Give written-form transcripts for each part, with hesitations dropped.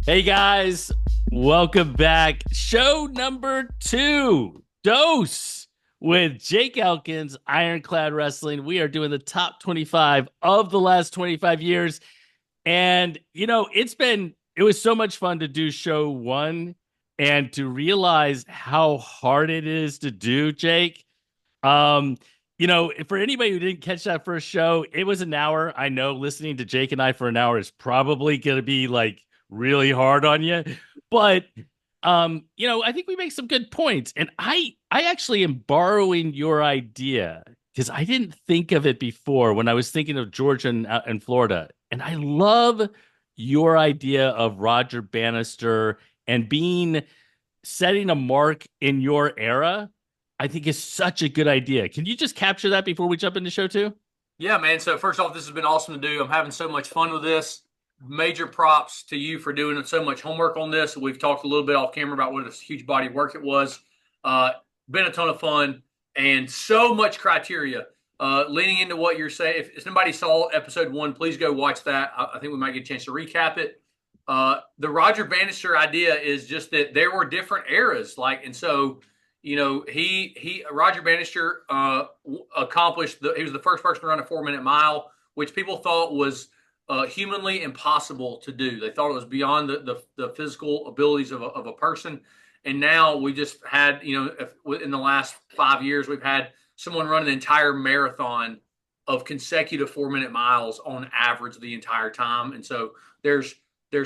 Hey guys, welcome back. Show number 2, Dose with Jake Elkins, Ironclad Wrestling. We are doing the top 25 of the last 25 years. And, it was so much fun to do show 1 and to realize how hard it is to do, Jake. Um, for anybody who didn't catch that first show, it was an hour. I know listening to Jake and I for an hour is probably going to be like really hard on you, but I think we make some good points. And I actually am borrowing your idea because I didn't think of it before when I was thinking of Georgia and Florida. And I love your idea of Roger Bannister and setting a mark in your era. I think is such a good idea. Can you just capture that before we jump into show 2? Yeah, man. So first off, this has been awesome to do. I'm having so much fun with this. Major props to you for doing so much homework on this. We've talked a little bit off camera about what a huge body of work it was. Uh, Been a ton of fun and so much criteria. Leaning into what you're saying, if somebody saw episode 1, please go watch that. I think we might get a chance to recap it. The Roger Bannister idea is just that there were different eras, and so he Roger Bannister accomplished he was the first person to run a 4-minute mile, which people thought was humanly impossible to do. They thought it was beyond the physical abilities of a person. And now we just had, in the last 5 years, we've had someone run an entire marathon of consecutive 4-minute miles on average the entire time. And so there's I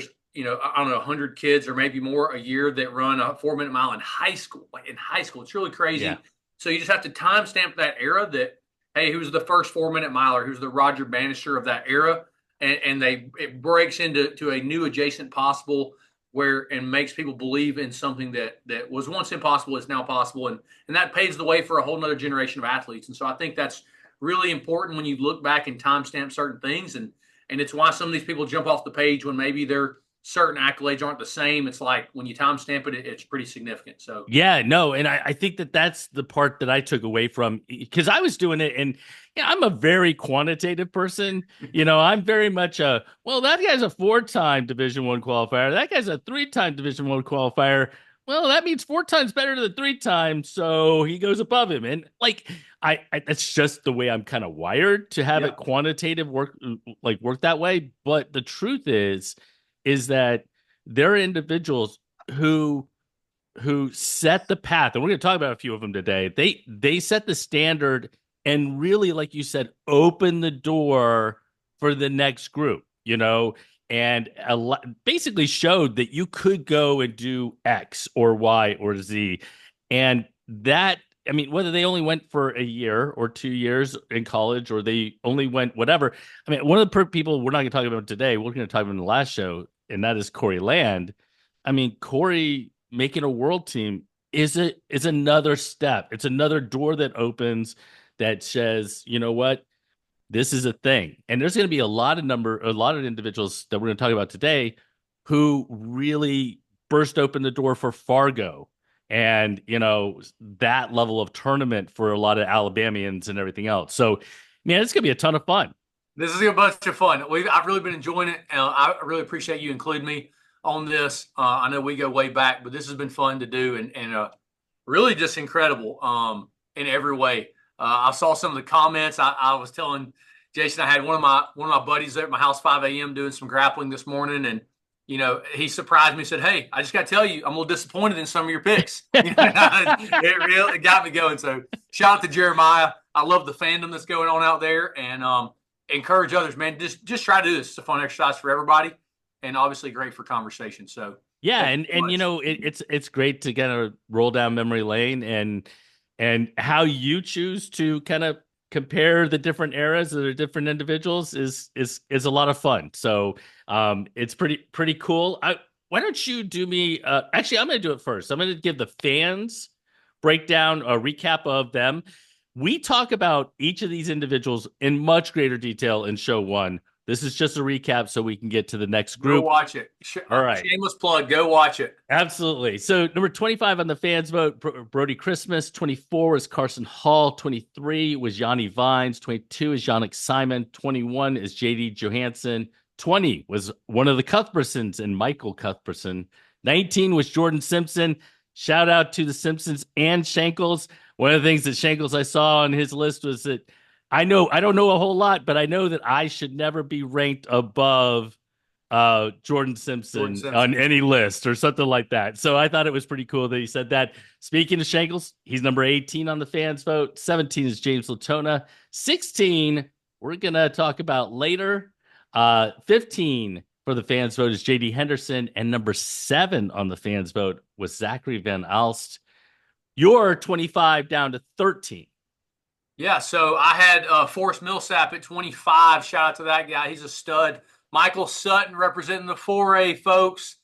don't know, 100 kids or maybe more a year that run a 4-minute mile in high school. It's really Yeah. crazy. So you just have to timestamp that era that, hey, who's the first 4-minute miler? Who's the Roger Bannister of that era? And it breaks into a new adjacent possible and makes people believe in something that was once impossible is now possible. And that paves the way for a whole nother generation of athletes. And so I think that's really important when you look back and timestamp certain things. And it's why some of these people jump off the page when maybe their certain accolades aren't the same. It's like when you timestamp it, it's pretty significant. So Yeah, no, and I think that's the part that I took away from because I was doing it, and I'm a very quantitative person. I'm very much that guy's a 4-time Division 1 qualifier. That guy's a 3-time Division 1 qualifier. Well, that means 4 times better than 3 times, so he goes above him. And that's just the way I'm kind of wired to have yeah, it quantitative work that way. But the truth is that there are individuals who set the path, and we're going to talk about a few of them today. They set the standard and really, like you said, open the door for the next group, and basically showed that you could go and do X or Y or Z. And that, I mean, whether they only went for a year or 2 years in college or they only went whatever. I mean, one of the people we're not going to talk about today, we're going to talk about in the last show, and that is Corey Land. I mean, Corey making a world team is another step. It's another door that opens that says, you know what, this is a thing. And there's going to be a lot of individuals that we're going to talk about today who really burst open the door for Fargo and that level of tournament for a lot of Alabamians and everything else. So, man, it's going to be a ton of fun. this is a bunch of fun. I've really been enjoying it. I really appreciate you including me on this. I know we go way back, but this has been fun to do and really just incredible in every way. I saw some of the comments. I was telling Jason I had one of my buddies there at my house 5 a.m. doing some grappling this morning, and he surprised me. Said, "Hey, I just got to tell you, I'm a little disappointed in some of your picks." It got me going. So shout out to Jeremiah. I love the fandom that's going on out there, and encourage others, man. Just try to do this. It's a fun exercise for everybody, and obviously great for conversation. So Yeah, thank you so and much. it's great to kind of roll down memory lane and how you choose to kind of compare the different eras of the different individuals is a lot of fun. So it's pretty cool. Why don't you do me actually I'm going to do it first. I'm going to give the fans breakdown a recap of them. We talk about each of these individuals in much greater detail in show 1. This is just a recap so we can get to the next Go group. watch it. All right. Shameless plug. Go watch it. Absolutely. So number 25 on the fans vote, Brody Christmas. 24 was Carson Hall. 23 was Yanni Vines. 22 is Yannick Simon. 21 is JD Johansson. 20 was one of the Cuthbertsons and Michael Cuthbertson. 19 was Jordan Simpson. Shout out to the Simpsons and Shankles. One of the things that Shankles I saw on his list was that I don't know a whole lot, but I know that I should never be ranked above Jordan Jordan Simpson on Simpson. any list or something like that. So I thought it was pretty cool that he said that. Speaking of Shankles, he's number 18 on the fans vote. 17 is James Latona. 16, we're going to talk about later. 15 for the fans vote is JD Henderson. And number 7 on the fans vote was Zachary Van Alst. You're 25 down to 13. Yeah, so I had Forrest Millsap at 25. Shout out to that guy. He's a stud. Michael Sutton representing the 4A folks.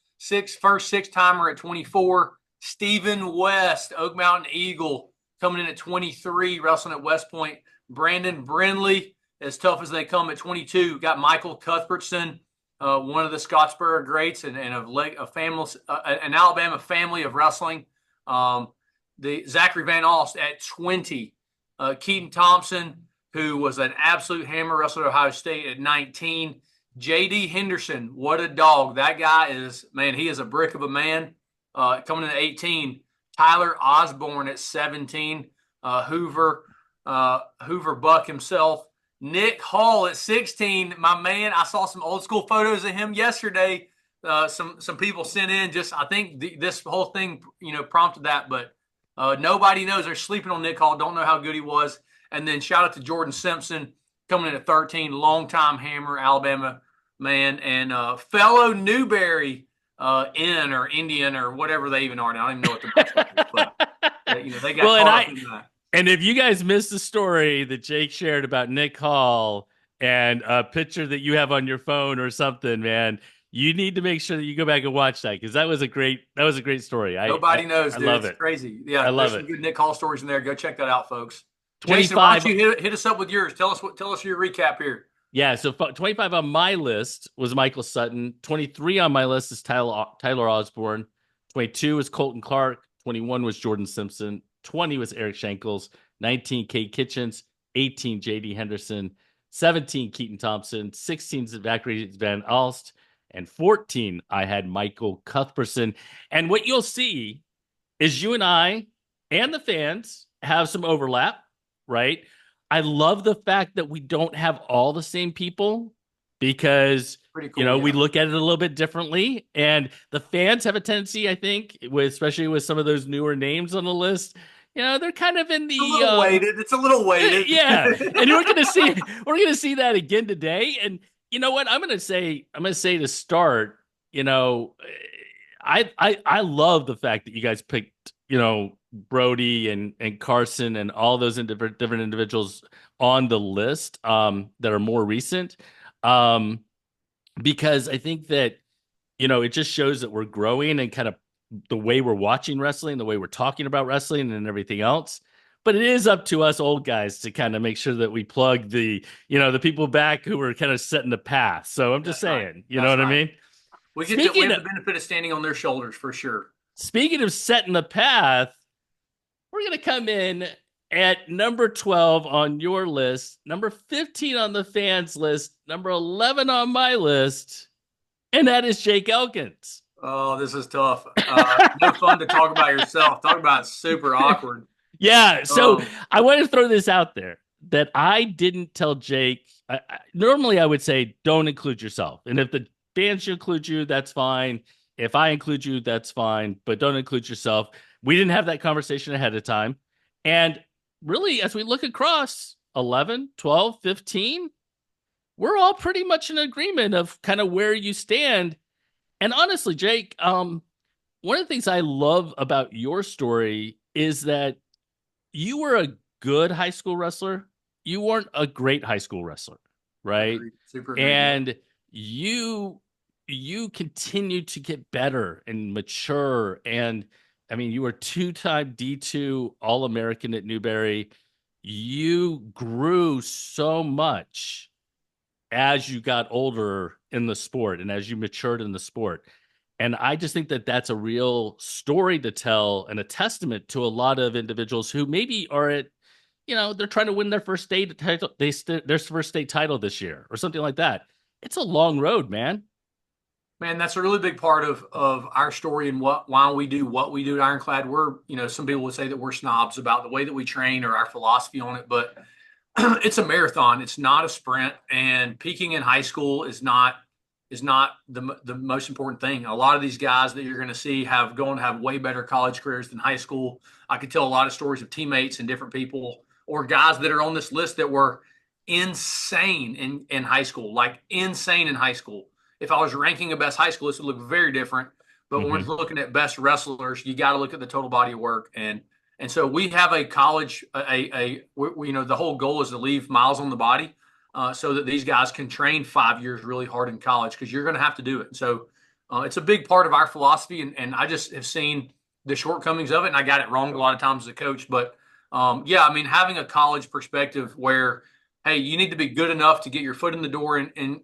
First six-timer at 24. Stephen West, Oak Mountain Eagle, coming in at 23, wrestling at West Point. Brandon Brindley, as tough as they come at 22. Got Michael Cuthbertson, one of the Scottsboro greats and a family, an Alabama family of wrestling. The Zachary Van Alst at 20. Keaton Thompson, who was an absolute hammer wrestler at Ohio State at 19. J.D. Henderson, what a dog. That guy is, man, he is a brick of a man. Coming in at 18. Tyler Osborne at 17. Hoover Buck himself. Nick Hall at 16. My man, I saw some old school photos of him yesterday. Some people sent in just, I think this whole thing, prompted that, but nobody knows. They're sleeping on Nick Hall. Don't know how good he was. And then shout out to Jordan Simpson coming in at 13, longtime hammer, Alabama man, and fellow Newberry or Indian or whatever they even are now. I don't even know what the but they got caught up in that. And if you guys missed the story that Jake shared about Nick Hall and a picture that you have on your phone or something, man, you need to make sure that you go back and watch that because that was a great story. Nobody knows, dude. I love it's it. Crazy. Yeah, I love there's it. some good Nick Hall stories in there. Go check that out, folks. 25. Jason, why don't you hit us up with yours? Tell us your recap here. Yeah, so 25 on my list was Michael Sutton. 23 on my list is Tyler Osborne. 22 was Colton Clark. 21 was Jordan Simpson. 20 was Eric Shankles. 19, Kate Kitchens. 18, J.D. Henderson. 17, Keaton Thompson. 16, Zachary Van Alst. And 14, I had Michael Cuthbertson. And what you'll see is you and I and the fans have some overlap, right? I love the fact that we don't have all the same people because cool, we look at it a little bit differently. And the fans have a tendency, I think, especially with some of those newer names on the list. They're kind of in the It's a little weighted. Yeah. And we're gonna see that again today. And you know what? I'm gonna say to start, I love the fact that you guys picked, Brody and Carson and all those different individuals on the list that are more recent. Because I think that, it just shows that we're growing and kind of the way we're watching wrestling, the way we're talking about wrestling and everything else. But it is up to us old guys to kind of make sure that we plug the people back who are kind of setting the path. So I'm just saying, right. You know what I mean? We have the benefit of standing on their shoulders for sure. Speaking of setting the path, we're going to come in at number 12 on your list, number 15 on the fans list, number 11 on my list, and that is Jake Elkins. Oh, this is tough. No fun to talk about yourself. Talk about super awkward. Yeah, so I want to throw this out there that I didn't tell Jake. Normally, I would say don't include yourself. And if the fans should include you, that's fine. If I include you, that's fine. But don't include yourself. We didn't have that conversation ahead of time. And really, as we look across 11, 12, 15, we're all pretty much in agreement of kind of where you stand. And honestly, Jake, one of the things I love about your story is that you were a good high school wrestler. You weren't a great high school wrestler, right? Super and you continued to get better and mature. And I mean, you were 2-time D2 All-American at Newberry. You grew so much as you got older in the sport and as you matured in the sport. And I just think that that's a real story to tell and a testament to a lot of individuals who maybe are at, they're trying to win their first state title, their first state title this year or something like that. it's a long road, man. Man, that's a really big part of our story and why we do what we do at Ironclad. We're, some people would say that we're snobs about the way that we train or our philosophy on it, but it's a marathon. It's not a sprint, and peaking in high school is not the most important thing. A lot of these guys that you're going to see have going to have way better college careers than high school. I could tell a lot of stories of teammates and different people or guys that are on this list that were insane in high school, like insane in high school. If I was ranking a best high schoolist, it would look very different. But when we're Hmm. looking at best wrestlers, you got to look at the total body of work. And so we have a college, the whole goal is to leave miles on the body so that these guys can train 5 years really hard in college because you're going to have to do it. So it's a big part of our philosophy. And I just have seen the shortcomings of it. And I got it wrong a lot of times as a coach. But yeah, I mean, having a college perspective where, hey, you need to be good enough to get your foot in the door and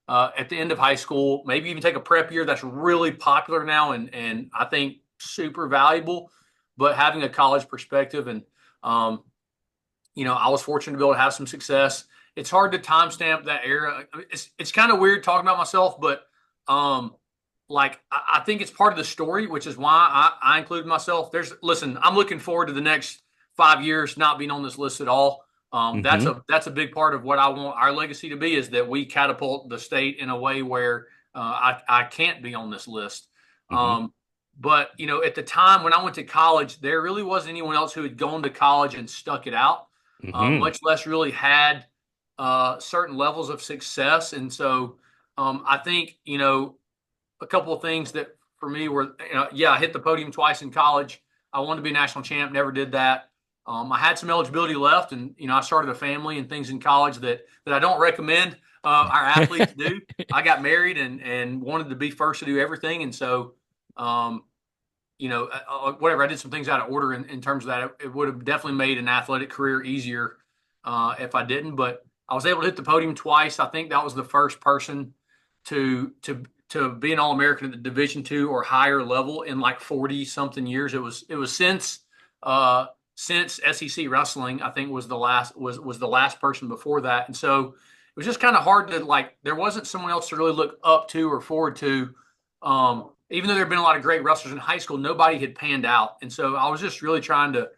at the end of high school, maybe even take a prep year. That's really popular now, and I think super valuable. But having a college perspective, and I was fortunate to be able to have some success. It's hard to timestamp that era. It's kind of weird talking about myself, but like I think it's part of the story, which is why I included myself. Listen, I'm looking forward to the next 5 years not being on this list at all. That's Hmm. a big part of what I want our legacy to be is that we catapult the state in a way where I can't be on this list. Hmm. Um, but at the time when I went to college, there really wasn't anyone else who had gone to college and stuck it out, Hmm. much less really had certain levels of success. And so I think a couple of things that for me were, yeah, I hit the podium twice in college. I wanted to be a national champ, never did that. I had some eligibility left, and I started a family and things in college that I don't recommend our athletes do. I got married and wanted to be first to do everything, and so um, whatever. I did some things out of order in terms of that. It would have definitely made an athletic career easier if I didn't. But I was able to hit the podium twice. I think that was the first person to be an All American at the Division II or higher level in like 40 something years. It was since SEC wrestling. I think was the last person before that, and so it was just kind of hard to like. There wasn't someone else to really look up to or forward to. Even though there had been a lot of great wrestlers in high school, nobody had panned out, and so I was just really trying to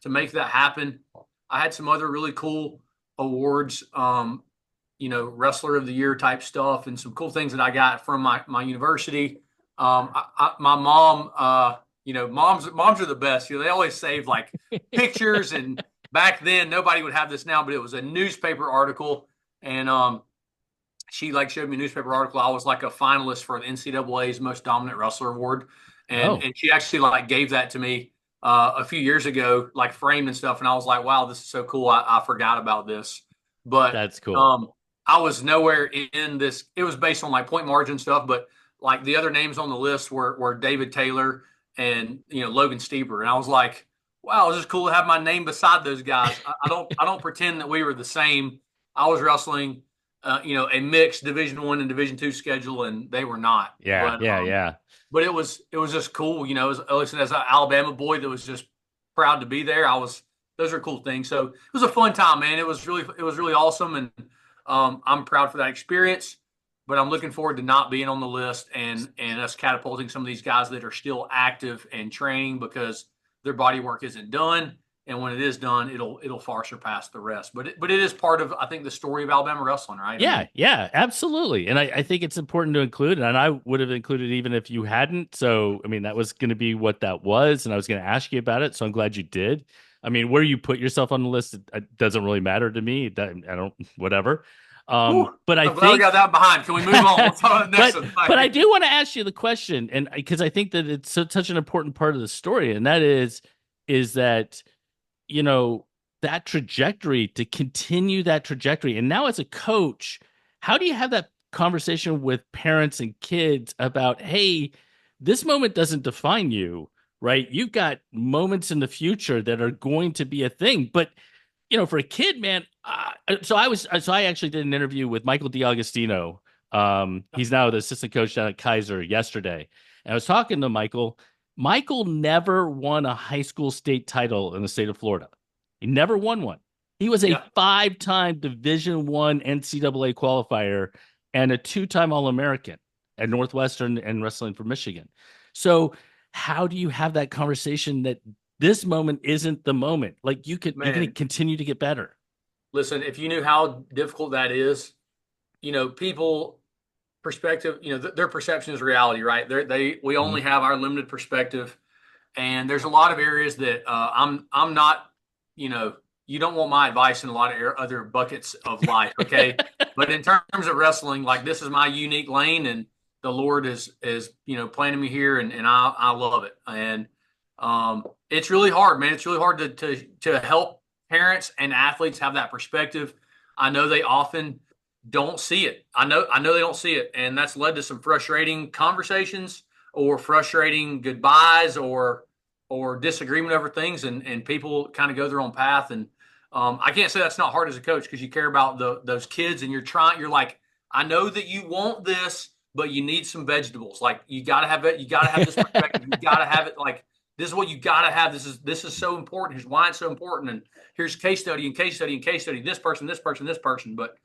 make that happen. I had some other really cool awards, wrestler of the year type stuff, and some cool things that I got from my university. My mom, moms are the best. They always save like pictures, and back then nobody would have this now, but it was a newspaper article, and she like showed me a newspaper article. I was like a finalist for the NCAA's Most Dominant Wrestler Award, and Oh, and she actually like gave that to me a few years ago, like framed and stuff. And I was like, wow, this is so cool. I forgot about this, but that's cool. um, I was nowhere in this. It was based on like point margin stuff, but like the other names on the list were David Taylor and Logan Steeper, and I was like, wow, it's just cool to have my name beside those guys. I don't pretend that we were the same. I was wrestling a mixed Division I and Division II schedule, and they were not. Yeah, yeah, yeah. But it was just cool. As an Alabama boy that was just proud to be there. Those are cool things. So it was a fun time, man. It was really awesome, and I'm proud for that experience. But I'm looking forward to not being on the list and us catapulting some of these guys that are still active and training because their body work isn't done, and when it is done, it'll far surpass the rest. But it is part of I think the story of Alabama wrestling, right? I Yeah, mean, yeah, absolutely. And I think it's important to include, and I would have included even if you hadn't. So, I mean, that was going to be what that was, and I was going to ask you about it. So I'm glad you did. I mean, where you put yourself on the list, it doesn't really matter to me. I don't, whatever. whew, But I I'm glad we think, got that behind. Can we move on? We'll talk about the next but one. but I do want to ask you the question, and because I think that it's such an important part of the story, and that is that you know, that trajectory to continue that trajectory. And now as a coach, how do you have that conversation with parents and kids about, hey, this moment doesn't define you, right? You've got moments in the future that are going to be a thing. But, for a kid, man, so I actually did an interview with Michael DiAgostino. He's now the assistant coach down at Kaiser yesterday. And I was talking to Michael. Michael never won a high school state title in the state of Florida. He never won one. He was a Yeah. five-time Division I NCAA qualifier, and a two-time All-American at Northwestern and wrestling for Michigan. So how do you have that conversation that this moment isn't the moment? Like you're going to Man, continue to get better. listen, if you knew how difficult that is, people perspective, their perception is reality, right? We only Mhm. have our limited perspective, and there's a lot of areas that I'm not, you know, you don't want my advice in a lot of other buckets of life, okay? But in terms of wrestling, like this is my unique lane, and the Lord is planting me here, and I love it, and it's really hard, man. It's really hard to help parents and athletes have that perspective. I know they often don't see it. I know they don't see it, and that's led to some frustrating conversations or frustrating goodbyes or disagreement over things, and people kind of go their own path. And I can't say that's not hard as a coach because you care about those kids, and you're like, I know that you want this, but you need some vegetables. Like you got to have it. You got to have this perspective. You got to have it. Like this is what you got to have. This is so important. Here's why it's so important. And here's case study and case study and case study. This person, this person, this person. But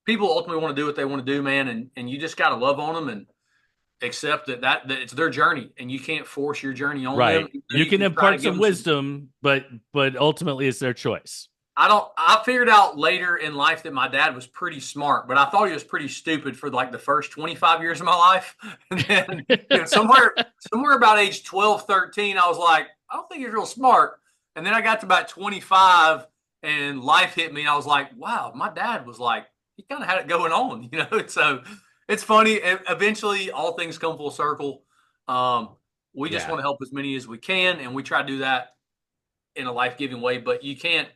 people ultimately want to do what they want to do, man. And you just got to love on them and accept that it's their journey, and you can't force your journey on them. Right. You, know, You you can can try to impart give some them some. wisdom, but ultimately it's their choice. I figured out later in life that my dad was pretty smart, but I thought he was pretty stupid for like the first 25 years of my life. And then, somewhere about age 12, 13, I was like, I don't think he's real smart. And then I got to about 25 and life hit me. And I was like, wow, my dad was like, he kind of had it going on. So it's funny. Eventually, all things come full circle. Um, we just Yeah. want to help as many as we can, and we try to do that in a life giving way, but you can't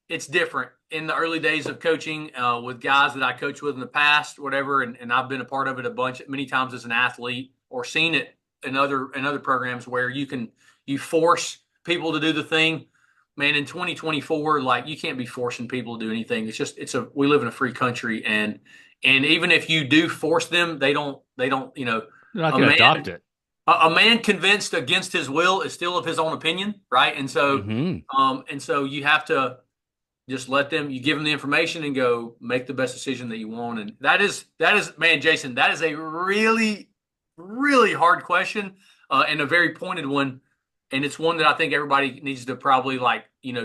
it's different in the early days of coaching with guys that I coached with in the past, whatever, and I've been a part of it many times as an athlete or seen it in other programs where you force people to do the thing. Man, in 2024, like you can't be forcing people to do anything. We live in a free country, and even if you do force them, they don't. They're not A going to man adopt it. a man convinced against his will is still of his own opinion, right? Hmm. And so you have to just you give them the information and go make the best decision that you want. And that is, man, Jason, that is a really, really hard question and a very pointed one. And it's one that I think everybody needs to probably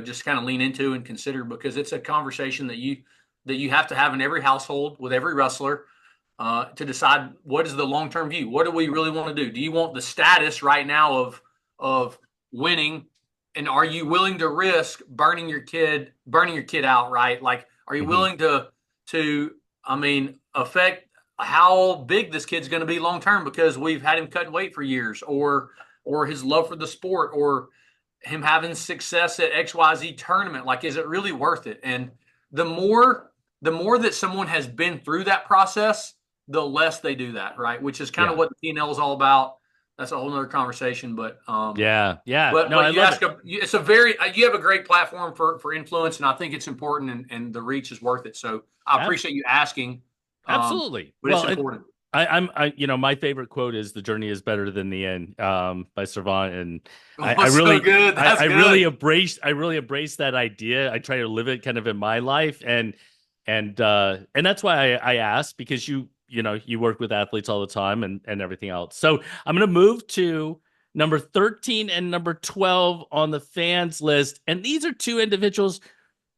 just kind of lean into and consider because it's a conversation that you have to have in every household with every wrestler to decide what is the long-term view. What do we really want to do? Do you want the status right now of winning, and are you willing to risk burning your kid out, right? Like, are you Hmm. willing to I mean, affect how big this kid's going to be long term because we've had him cutting weight for years, or his love for the sport, or him having success at XYZ tournament? Like, is it really worth it? And the more the more that someone has been through that process, the less they do that, right? Which is kind of Yeah. what the P&L is all about. That's a whole nother conversation. But Yeah. Yeah. but No, I but you love ask it. it's a very you have a great platform for influence, and I think it's important, and the reach is worth it. So I Ab- appreciate you asking, Absolutely. but it's Well, and important. my favorite quote is "The journey is better than the end," by Servant, and I Oh, so really, good. That's good. I really embrace that idea. I try to live it kind of in my life, and that's why I asked because you work with athletes all the time and everything else. So I'm going to move to number 13 and number 12 on the fans list, and these are two individuals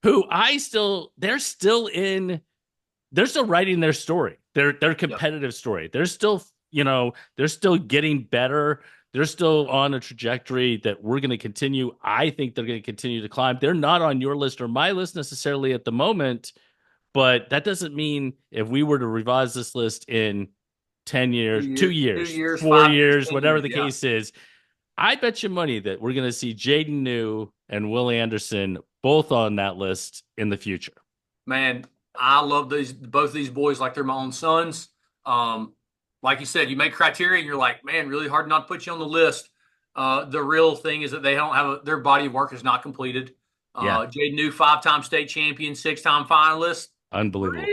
who they're still writing their story, their Yep. competitive story. They're still getting better. They're still on a trajectory that we're going to continue. I think they're going to continue to climb. They're not on your list or my list necessarily at the moment, but that doesn't mean if we were to revise this list in 10 2 years, two years, two years, years, 4 years, 5 years, 10 whatever years. the Yeah, case is, I bet you money that we're going to see Jaden New and Will Anderson both on that list in the future. man, I love both these boys like they're my own sons. Um, like you said, you make criteria, and you're like, man, really hard not to put you on the list. The real thing is that they don't have their body of work is not completed. Yeah, Jaden New, 5-time state champion, 6-time finalist. unbelievable.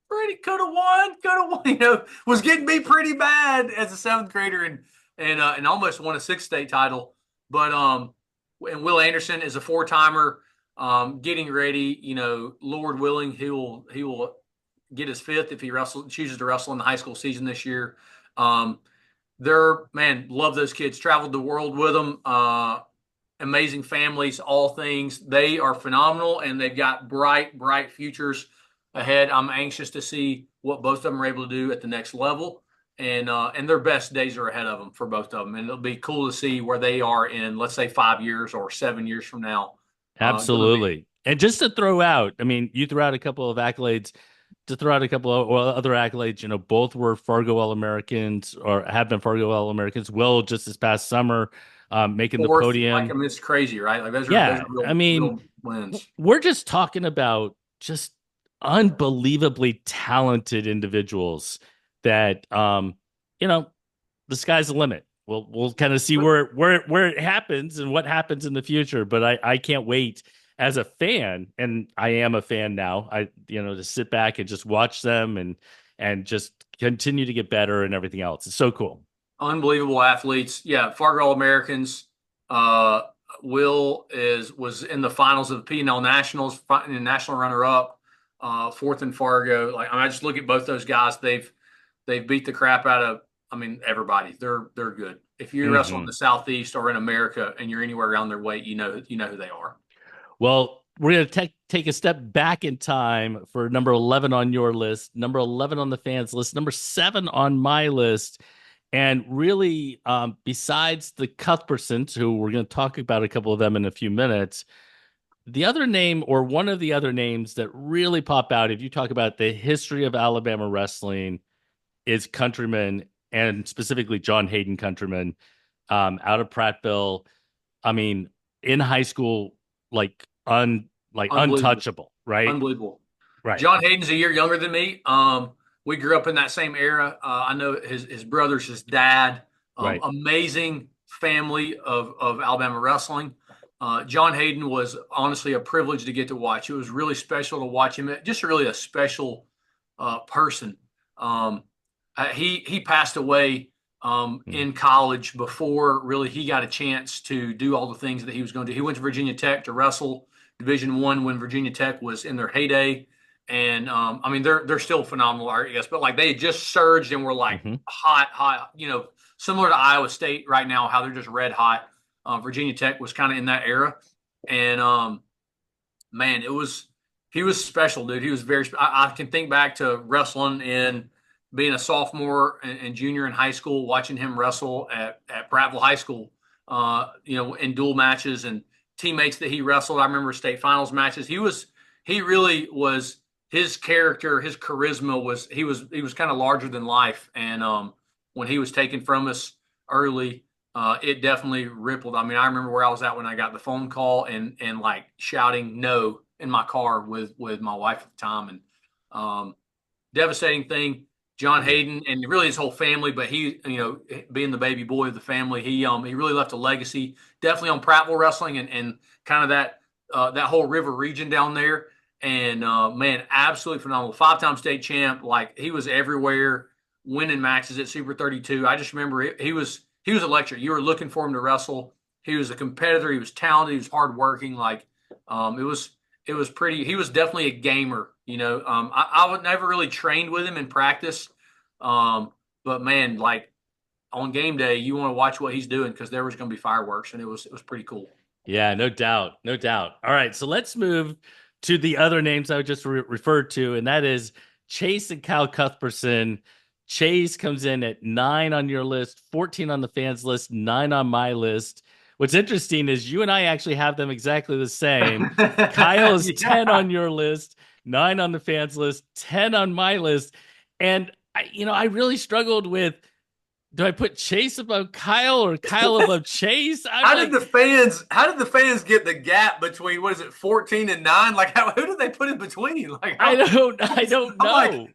Pretty could have won. Could have won. Was getting beat pretty bad as a seventh grader, and almost won a sixth state title. But and Will Anderson is a 4-timer, getting ready. Lord willing, he will get his fifth if he chooses to wrestle in the high school season this year. Um, they're man, love those kids. Traveled the world with them. Amazing families, all things. They are phenomenal, and they've got bright, bright futures ahead. I'm anxious to see what both of them are able to do at the next level, and their best days are ahead of them for both of them. And it'll be cool to see where they are in, let's say, 5 years or 7 years from now. Going to be Absolutely. And just to throw out, I mean, you threw out a couple of accolades. To throw out a couple of other accolades, both were Fargo All-Americans or have been Fargo All-Americans. Will just this past summer, making the fourth. Like, I podium. mean, it's crazy, right? Like those are Yeah, I real mean, real wins. we're just talking about just unbelievably talented individuals that you know the sky's the limit. We'll kind of see But where it happens and what happens in the future, but I can't wait as a fan, and I am a fan now. I to sit back and just watch them and just continue to get better and everything else. It's so cool. unbelievable athletes. Yeah, Fargo All Americans. Uh, Will is was in the finals of the P&L Nationals, national runner up, fourth in Fargo. Like I just look at both those guys. They've beat the crap out of. I mean, everybody. They're good. If you wrestle in Hmm. the Southeast or in America and you're anywhere around their weight, you know who they are. Well, we're going to take a step back in time for number 11 on your list, number 11 on the fans list, number 7 on my list. And really, besides the Cuthbertsons, who we're going to talk about a couple of them in a few minutes, the other name or one of the other names that really pop out if you talk about the history of Alabama wrestling is Countryman, and specifically John Hayden Countryman, out of Prattville. I mean, in high school, like Unbelievable, untouchable, right? unbelievable. Right, John Hayden's a year younger than me. We grew up in that same era. I know his brother's his dad. right. Amazing family of Alabama wrestling. John Hayden was honestly a privilege to get to watch. It was really special to watch him. Just really a special person. Um, he passed away Mm. in college before really he got a chance to do all the things that he was going to do. He went to Virginia Tech to wrestle Division I when Virginia Tech was in their heyday. And I mean, they're still phenomenal, I guess, but like they had just surged and were like Hmm. hot, hot, similar to Iowa State right now, how they're just red hot. Virginia Tech was kind of in that era. And man, he was special, dude. He was I can think back to wrestling in being a sophomore and junior in high school, watching him wrestle at Prattville High School, in dual matches and teammates that he wrestled. I remember state finals matches. He really was his character, his charisma he was kind of larger than life. And when he was taken from us early, it definitely rippled. I mean, I remember where I was at when I got the phone call and like shouting no in my car with my wife at the time. And devastating thing. John Yeah. Hayden and really his whole family, but he, being the baby boy of the family, he really left a legacy, definitely on Prattville wrestling and kind of that whole river region down there. And man, absolutely phenomenal. 5-time state champ. Like he was everywhere, winning matches at Super 32. I just remember he was electric. You were looking for him to wrestle. He was a competitor. He was talented. He was hardworking. Like it was pretty. He was definitely a gamer. I would never really trained with him in practice, but man, like on game day, you want to watch what he's doing because there was going to be fireworks, and it was pretty cool. Yeah, no doubt. No doubt. All right, so let's move to the other names I just referred to, and that is Chase and Kyle Cuthbertson. Chase comes in at 9 on your list, 14 on the fans list, 9 on my list. What's interesting is you and I actually have them exactly the same. Kyle is 10 Yeah. on your list, 9 on the fans list, 10 on my list. And I really struggled with, do I put Chase above Kyle or Kyle above Chase? I'm like, How did the fans get the gap between what is it 14 and 9? Like who did they put in between? Like I don't I'm like know.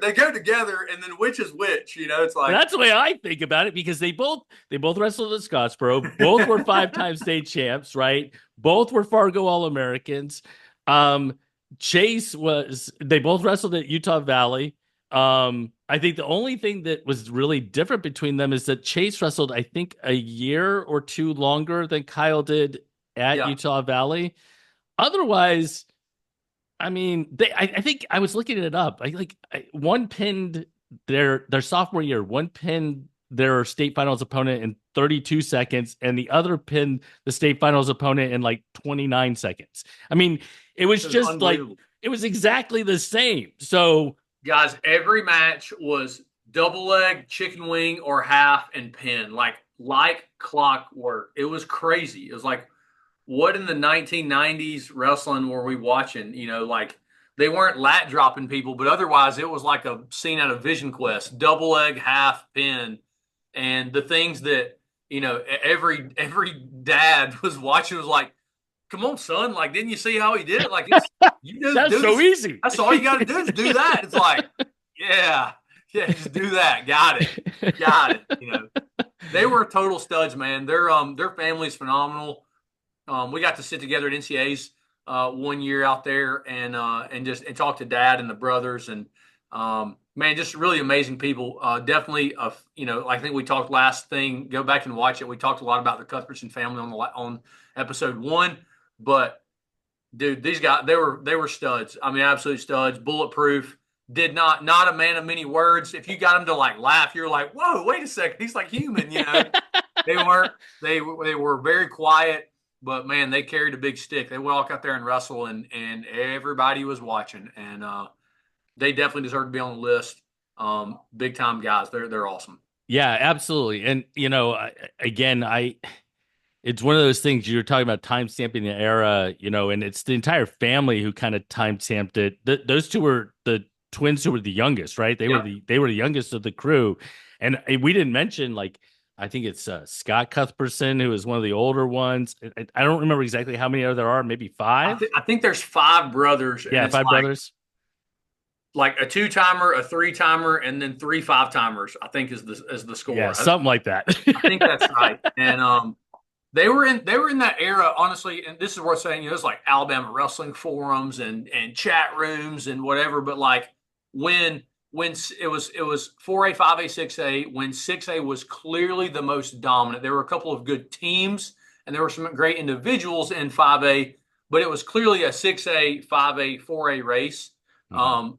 they go together and then which is which, it's like That's the way I think about it because they both wrestled at Scottsboro. Both were 5-time state champs, right? Both were Fargo All Americans. Um, Chase was they both wrestled at Utah Valley. I think the only thing that was really different between them is that Chase wrestled, I think, a year or two longer than Kyle did at yeah. Utah Valley. Otherwise, I mean, I think I was looking it up. One pinned their sophomore year. One pinned their state finals opponent in 32 seconds, and the other pinned the state finals opponent in like 29 seconds. I mean, it was It was just like unbelievable. it was exactly the same. So Guys, every match was double leg, chicken wing, or half and pin, like clockwork. It was crazy. It was like, what in the 1990s wrestling were we watching? Like they weren't lat dropping people, but otherwise it was like a scene out of Vision Quest, double leg, half pin, and the things that every dad was watching was like, come on, son, like didn't you see how he did it? Like it's that's do so this. easy. That's all you got to do is do that. It's like, yeah, yeah, just do that. Got it, got it. They were total studs, man. Their family's phenomenal. We got to sit together at NCA's one year out there and talk to dad and the brothers and man, just really amazing people. Definitely, I think we talked last thing. Go back and watch it. We talked a lot about the Cuthbertson family on episode 1, but dude, these guys they were studs. I mean, absolute studs. Bulletproof. Did not a man of many words. If you got him to like laugh, you're like, whoa, wait a second, he's like human. They weren't. They were very quiet, but man, they carried a big stick. They walk out there and wrestle, and everybody was watching, and they definitely deserve to be on the list. Big time guys. They're awesome. Yeah, absolutely. And again, it's one of those things you were talking about time stamping the era, and it's the entire family who kind of time stamped it. Those two were the twins who were the youngest, right? They were Yep. the youngest of the crew, and we didn't mention like I think it's Scott Cuthbertson who is one of the older ones. I don't remember exactly how many there are, maybe five. I think there's 5 brothers, and Yeah, it's five brothers. like a 2-timer, a 3-timer, and then 3 5-timers. I think is the Yeah, score. something like that. I think that's right. And they were in that era, honestly. And this is worth saying. It's like Alabama wrestling forums and chat rooms and whatever. But like when it was 4A, 5A, 6A, when 6A was clearly the most dominant. There were a couple of good teams and there were some great individuals in 5A, but it was clearly a 6A, 5A, 4A race, Mhm.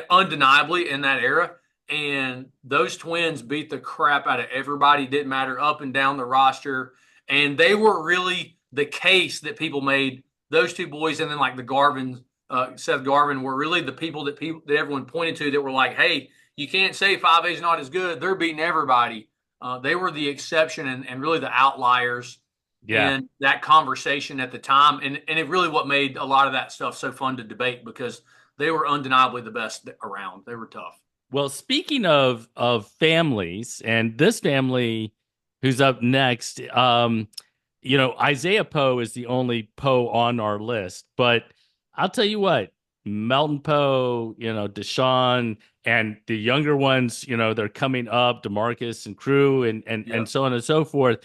undeniably in that era. And those twins beat the crap out of everybody. Didn't matter up and down the roster, and they were really the case that people made. Those two boys, and then like the Garvin, Seth Garvin, were really the people that everyone pointed to that were like, "Hey, you can't say 5A is not as good. They're beating everybody." They were the exception and really the outliers Yeah. in that conversation at the time, and it really what made a lot of that stuff so fun to debate because they were undeniably the best around. They were tough. Well, speaking of families, and this family who's up next, Isaiah Poe is the only Poe on our list, but I'll tell you what, Melton Poe, Deshaun, and the younger ones, they're coming up, DeMarcus and crew, and Yeah, so on and so forth.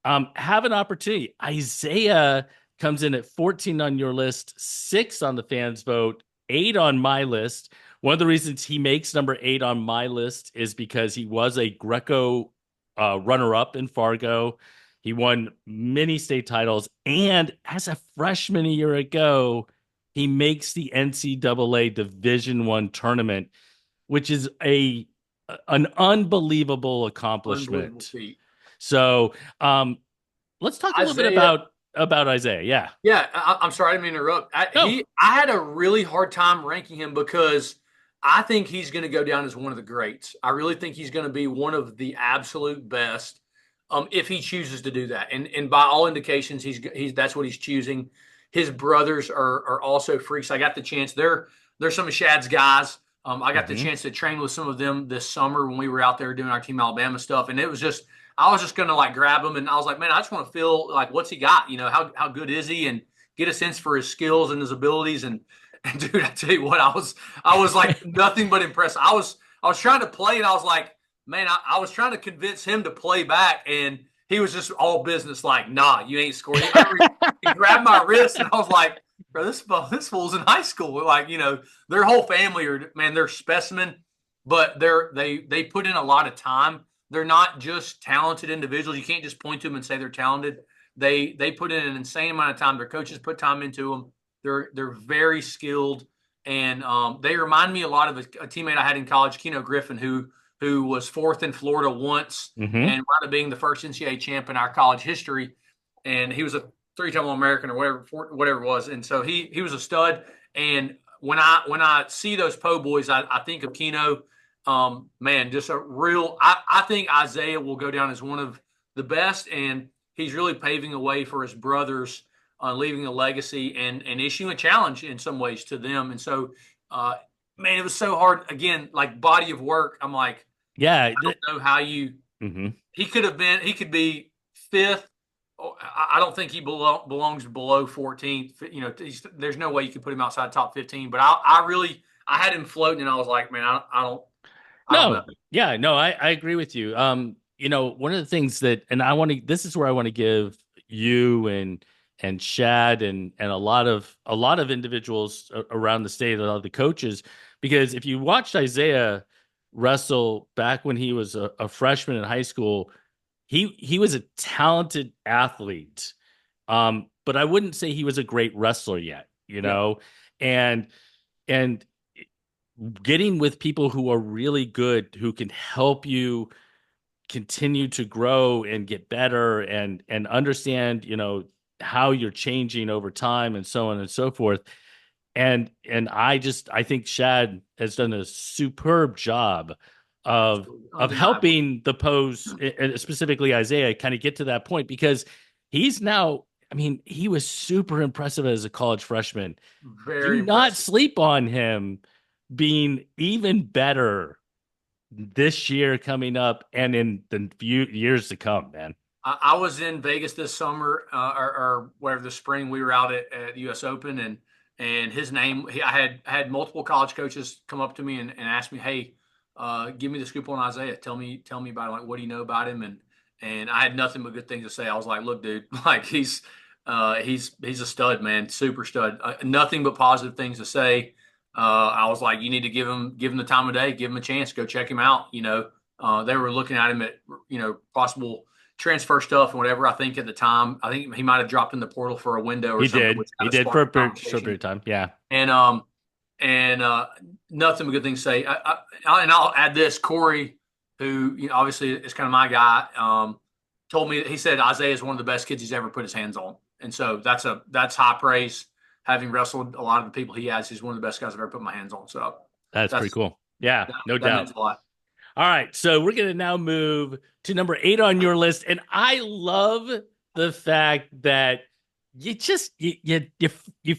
Have an opportunity. Isaiah comes in at 14 on your list, 6 on the fans vote, 8 on my list. One of the reasons he makes number 8 on my list is because he was a Greco runner-up in Fargo. He won many state titles, and as a freshman a year ago, he makes the NCAA Division One tournament, which is an unbelievable unbelievable accomplishment. feat. So, let's talk a little bit Isaiah, about Isaiah. Yeah. yeah, I'm sorry, I didn't mean to interrupt. No. I had a really hard time ranking him because I think he's going to go down as one of the greats. I really think he's going to be one of the absolute best, if he chooses to do that. And by all indications, he's that's what he's choosing. His brothers are also freaks. I got the chance. They're some of Shad's guys. I got the Hmm. chance to train with some of them this summer when we were out there doing our Team Alabama stuff, and it was just I was just gonna like grab him, and I was like, man, I just want to feel like what's he got? How good is he, and get a sense for his skills and his abilities. And dude, I tell you what, I was like nothing but impressed. I was trying to play, and I was like, man, I was trying to convince him to play back, and he was just all business, like, nah, you ain't scoring. He grabbed my wrist, and I was like, bro, this fool's in high school. Like, their whole family are, man, they're specimen, but they put in a lot of time. They're not just talented individuals. You can't just point to them and say they're talented. They put in an insane amount of time. Their coaches put time into them. They're very skilled, and they remind me a lot of a teammate I had in college, Keno Griffin, who was fourth in Florida once Hmm. and wound up being the first NCAA champ in our college history. And he was a three-time All-American or whatever it was. And so he was a stud. And when I see those po boys, I think of Keno. Man, just a real. I think Isaiah will go down as one of the best, and he's really paving the way for his brothers, leaving a legacy and issuing a challenge in some ways to them. And so, man, it was so hard. Again, like body of work. I'm like, Yeah. I don't know how you. Mhm. He could have been. He could be fifth. I don't think he belongs below 14th. You know, there's no way you could put him outside top 15. But I really, I had him floating, and I was like, man, I don't know. No, yeah, no, I agree with you. One of the things that, and this is where I want to give you and Shad and a lot of individuals around the state, a lot of the coaches, because if you watched Isaiah wrestle back when he was a freshman in high school, he was a talented athlete. But I wouldn't say he was a great wrestler yet, Yeah, and and getting with people who are really good, who can help you continue to grow and get better and understand, how you're changing over time and so on and so forth. And I think Shad has done a superb job of absolutely of undeniable. helping the pose, and specifically Isaiah, kind of get to that point, because he's now, I mean, he was super impressive as a college freshman. Do Very not impressive. sleep on him being even better this year coming up and in the few years to come, man. I was in Vegas this summer, or whatever, the spring. We were out at the U.S. Open, and his name. I had multiple college coaches come up to me and ask me, "Hey, give me the scoop on Isaiah. Tell me about him. Like, what do you know about him?" And I had nothing but good things to say. I was like, "Look, dude, like he's a stud, man, super stud. Nothing but positive things to say." I was like, "You need to give him the time of day, give him a chance, go check him out." They were looking at him at possible transfer stuff and whatever. I think at the time, I think he might have dropped in the portal for a window or He something, did. which He kind of did for sparked a the short conversation. period of time. Yeah. And nothing but good things to say. And I'll add this: Corey, who obviously is kind of my guy, told me that he said Isaiah is one of the best kids he's ever put his hands on, and so that's high praise. Having wrestled a lot of the people he has, he's one of the best guys I've ever put my hands on. So That's pretty that's cool. Yeah, that, no that means doubt. a lot. All right, so we're gonna now move to number 8 on your list, and I love the fact that you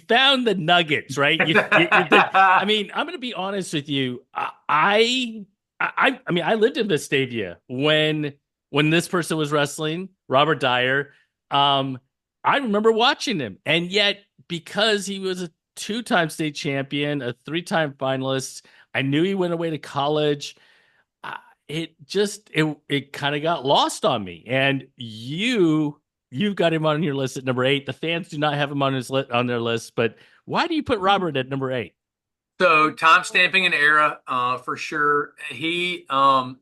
found the nuggets, right? You did. I mean, I'm gonna be honest with you. I mean, I lived in Vestavia when this person was wrestling, Robert Dyer. Um, I remember watching him, and yet because he was a two-time state champion, a three-time finalist, I knew he went away to college. It kind of got lost on me. And you've got him on your list at number 8. The fans do not have him on their list, but why do you put Robert at number 8? So time stamping an era, for sure. He, man,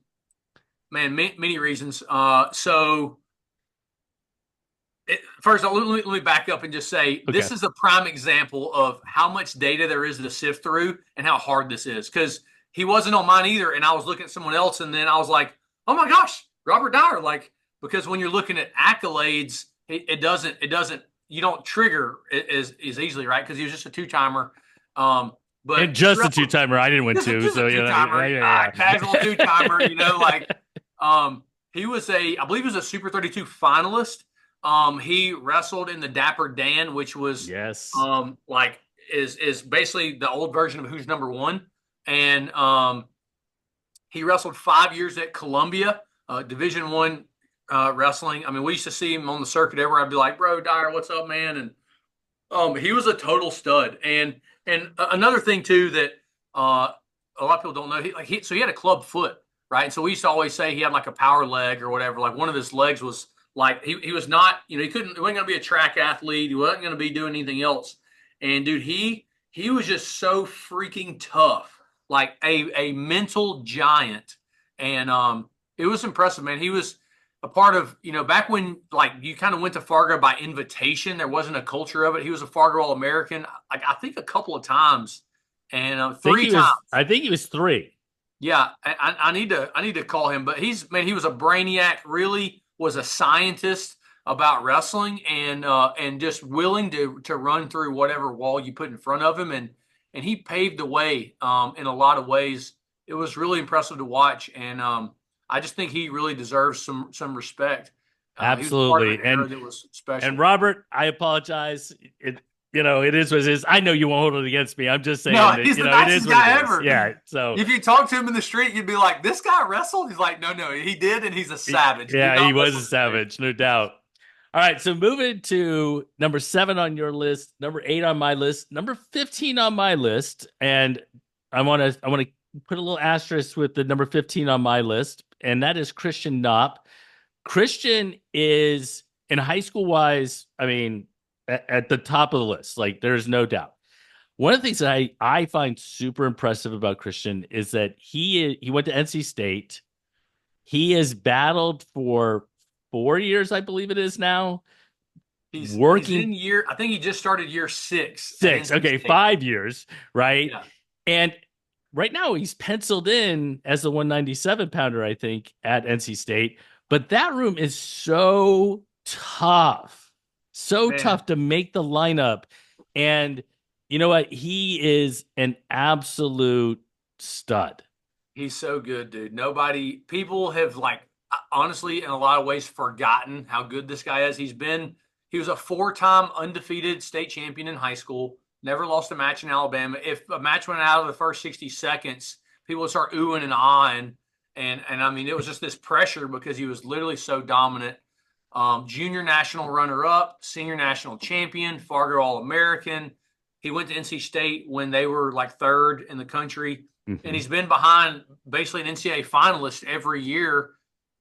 many reasons. First, let me back up and just say Okay. this is a prime example of how much data there is to sift through and how hard this is. Because he wasn't on mine either, and I was looking at someone else, and then I was like, "Oh my gosh, Robert Dyer!" Like, because when you're looking at accolades, it doesn't you don't trigger as easily, right? Because he was just a two timer. But And he just a two wrestled timer. I didn't win just a, two, just a so two timer, yeah, casual two timer. yeah. Um, he was I believe he was a Super 32 finalist. He wrestled in the Dapper Dan, which was Yes. like is basically the old version of Who's Number One, and he wrestled 5 years at Columbia, Division One wrestling. I mean, we used to see him on the circuit everywhere. I'd be like, "Bro, Dyer, what's up, man?" And he was a total stud. And another thing too that a lot of people don't know, so he had a club foot, right? And so we used to always say he had like a power leg or whatever. Like one of his legs was like he was not, he wasn't going to be a track athlete. He wasn't going to be doing anything else. And dude, he was just so freaking tough, like a mental giant. And it was impressive, man. He was. a part of, back when like you kind of went to Fargo by invitation. There wasn't a culture of it. He was a Fargo All American, I think a couple of times, and three times. I think he was three. Yeah, I need to call him, but he was a brainiac. Really was a scientist about wrestling, and just willing to run through whatever wall you put in front of him, and he paved the way in a lot of ways. It was really impressive to watch, and I just think he really deserves some respect. He was part of an Absolutely. era that was And special. Robert, I apologize. It is what it is. I know you won't hold it against me. I'm just saying No, that, he's the it is nicest what it guy is. ever. Yeah. So If you talk to him in the street, you'd be like, "This guy wrestled." He's like, "No, he did, and he's a savage. Do yeah, not he mess was a with him, dude." savage, no doubt. All right, so moving to number 7 on your list, number 8 on my list, number 15 on my list, and I want to put a little asterisk with the number 15 on my list, and that is Christian Knopp. Christian is in high school wise, I mean, at the top of the list, like there's no doubt. One of the things that I find super impressive about Christian is that he went to NC State. He has battled for 4 years, I believe it is now, He's working in year. I think he just started year 6 at six, NC okay, State. 5 years, right? Yeah, And right now he's penciled in as the 197 pounder, I think, at NC State. But that room is so man, tough to make the lineup. And you know what? He is an absolute stud. he's so good, dude. People have like honestly, in a lot of ways, forgotten how good this guy is. He was a 4-time undefeated state champion in high school. Never lost a match in Alabama. If a match went out of the first 60 seconds, people would start oohing and ahhing. And I mean, it was just this pressure because he was literally so dominant. Junior national runner up, senior national champion, Fargo All American. He went to NC State when they were like third in the country. And Mm-hmm. he's been behind basically an NCAA finalist every year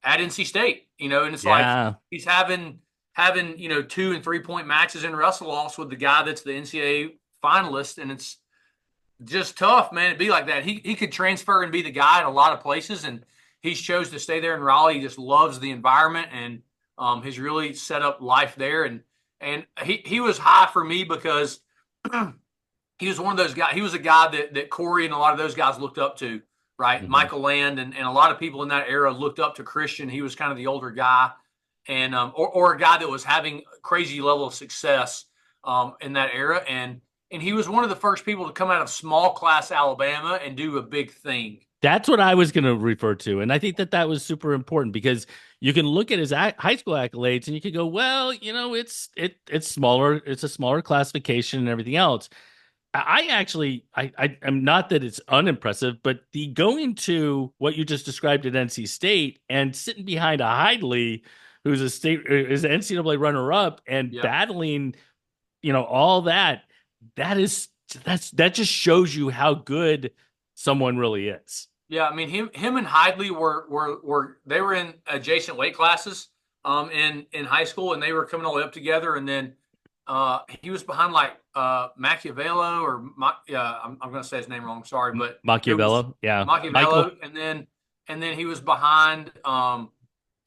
at NC State, and it's like Yeah. he's having 2 and 3 point matches in wrestle offs with the guy that's the NCAA finalist, and it's just tough, man. It'd be like that. He could transfer and be the guy at a lot of places, and he's chose to stay there in Raleigh. He just loves the environment and has really set up life there. And he was high for me because he was one of those guys. He was a guy that Corey and a lot of those guys looked up to, right? Mm-hmm. Michael Land and a lot of people in that era looked up to Christian. He was kind of the older guy, and or a guy that was having a crazy level of success in that era. And he was one of the first people to come out of small class Alabama and do a big thing. That's what I was going to refer to. And I think that was super important because you can look at his high school accolades and you could go, well, it's smaller. It's a smaller classification and everything else. I actually, I am not that it's unimpressive, but the going to what you just described at NC State and sitting behind a Hidley, who's is an NCAA runner up and Yeah. battling, all that just shows you how good someone really is. Yeah, I mean him and Hidley were they were in adjacent weight classes in high school, and they were coming all the way up together. And then he was behind like Machiavello yeah, I'm going to say his name wrong. Sorry, but there was Machiavello, yeah, Michael. Machiavello, and then he was behind. I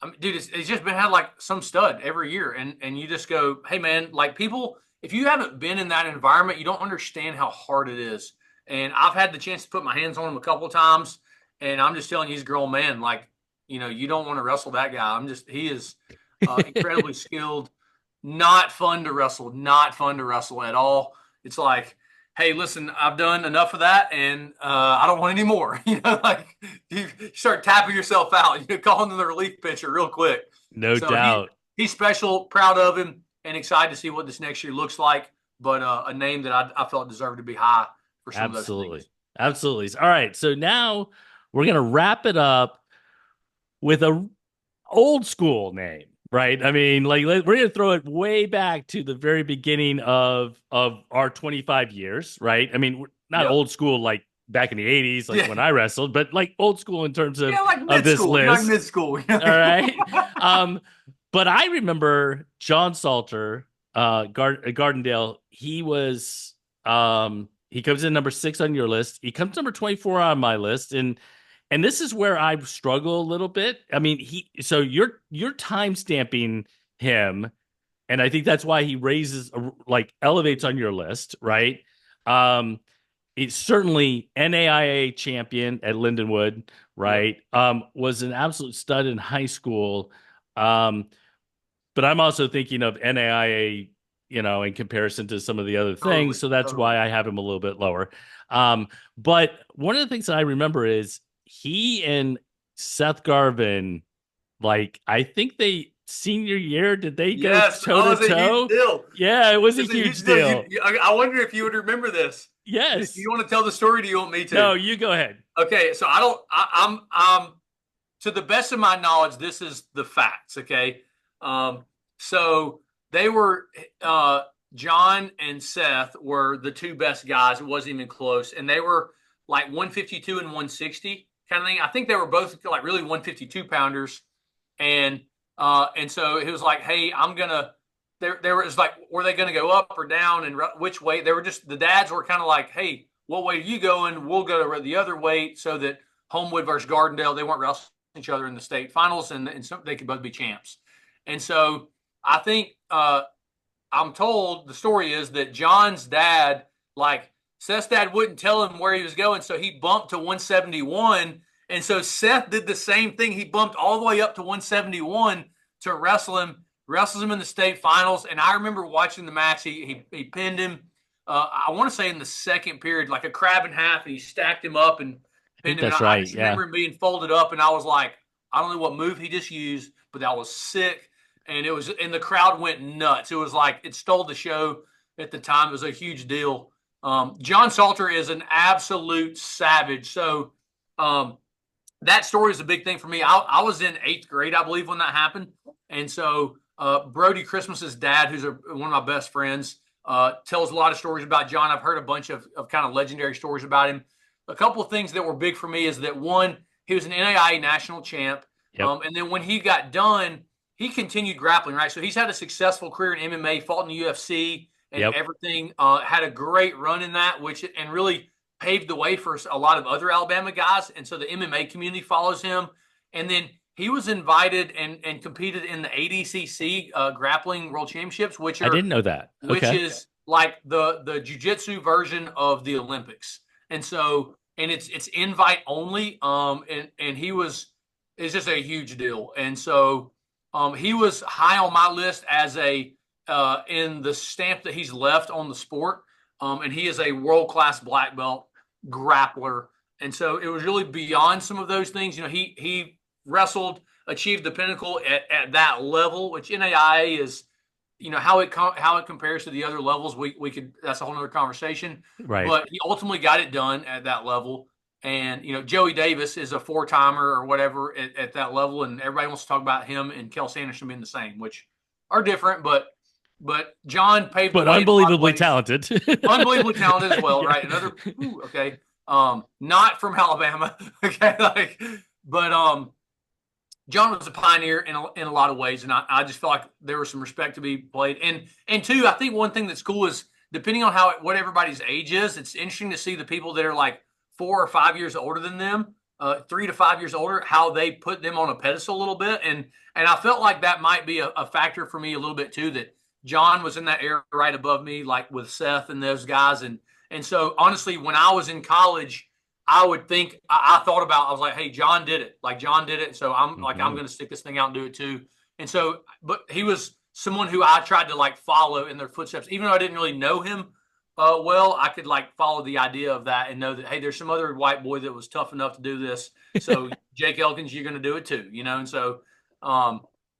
mean, dude, it's just been had like some stud every year, and you just go, hey man, like people, if you haven't been in that environment, you don't understand how hard it is. And I've had the chance to put my hands on him a couple of times, and I'm just telling you, he's a grown man. Like, you don't want to wrestle that guy. He is incredibly skilled. Not fun to wrestle. Not fun to wrestle at all. It's like, hey, listen, I've done enough of that, and I don't want any more. Like you start tapping yourself out. Calling the relief pitcher real quick. No So doubt. he's special, proud of him, and excited to see what this next year looks like. But a name that I felt deserved to be high for some of those Absolutely. things. Absolutely. All right. So now we're going to wrap it up with a old school name, right? I mean, like we're going to throw it way back to the very beginning of our 25 years, right? I mean, not Yep. old school like back in the 80s, like Yeah. when I wrestled, but like old school in terms Yeah, like of mid this school, young list. mid school. All right. But I remember John Salter, Gardendale. He comes in number 6 on your list. He comes number 24 on my list, and and this is where I struggle a little bit. I mean, so you're time stamping him, and I think that's why he raises like elevates on your list, right? Um, it's certainly NAIA champion at Lindenwood, Yep. right? Was an absolute stud in high school. Um, but I'm also thinking of NAIA, in comparison to some of the other things. Totally. So that's Totally. why I have him a little bit lower. But one of the things that I remember is he and Seth Garvin, like, I think they senior year, did they go Yes. toe Oh, to it's a huge toe? deal. Yeah, it was a It's a huge huge deal. deal. I wonder if you would remember this. Do Yes. you want to tell the story? Or do you want me No, to? you go ahead. Okay. So I don't. I'm to the best of my knowledge, this is the facts. Okay. Um, so they were John and Seth were the two best guys. It wasn't even close, and they were like 152 and 160 kind of thing. I think they were both like really 152 pounders, and and so it was like, hey, I'm gonna. There was like, were they going to go up or down, and which way? They were just the dads were kind of like, hey, what way are you going? We'll go to the other way, so that Homewood versus Gardendale, they weren't wrestling each other in the state finals, and so they could both be champs. And so I think I'm told the story is that John's dad, like Seth's dad, wouldn't tell him where he was going, so he bumped to 171. And so Seth did the same thing. He bumped all the way up to 171 to wrestles him in the state finals. And I remember watching the match. He pinned him. I want to say in the second period, like a crab in half, and he stacked him up and I think pinned him. And that's I right. just Yeah. remember him being folded up, and I was like, I don't know what move he just used, but that was sick. And the crowd went nuts. It was like it stole the show at the time. It was a huge deal. John Salter is an absolute savage. So that story is a big thing for me. I was in eighth grade, I believe, when that happened. And so Brody Christmas's dad, who's one of my best friends, tells a lot of stories about John. I've heard a bunch of kind of legendary stories about him. A couple of things that were big for me is that one, he was an NAIA national champ. Yep. And then when he got done, he continued grappling, right? So he's had a successful career in MMA, fought in the UFC and Yep. everything. Had a great run in that, and really paved the way for a lot of other Alabama guys. And so the MMA community follows him. And then he was invited and competed in the ADCC grappling world championships, I didn't know that. which Okay. is like the jiu-jitsu version of the Olympics. And so, and it's invite only. And he was, it's just a huge deal. And so he was high on my list as in the stamp that he's left on the sport. And he is a world-class black belt grappler. And so it was really beyond some of those things. He wrestled, achieved the pinnacle at that level, which NAIA is, how it compares to the other levels. We could, that's a whole nother conversation. Right. But he ultimately got it done at that level. And Joey Davis is a four-timer or whatever at that level, and everybody wants to talk about him and Kel Sanderson being the same, which are different, but John paved the But way in a lot of unbelievably ways. talented. Unbelievably talented as well, Yeah. right? Okay, not from Alabama, okay, but John was a pioneer in a lot of ways, and I just feel like there was some respect to be played, and two, I think one thing that's cool is depending on what everybody's age is, it's interesting to see the people that are like 4 or 5 years older than them, 3 to 5 years older, how they put them on a pedestal a little bit. And I felt like that might be a factor for me a little bit too, that John was in that area right above me, like with Seth and those guys. And so honestly, when I was in college, I would think, I thought about, I was like, hey, John did it. Like John did it. So I'm like, I'm going to stick this thing out and do it too. And so, but he was someone who I tried to like follow in their footsteps, even though I didn't really know him well, I could like follow the idea of that and know that, hey, there's some other white boy that was tough enough to do this. So Jake Elkins, you're going to do it too, And so,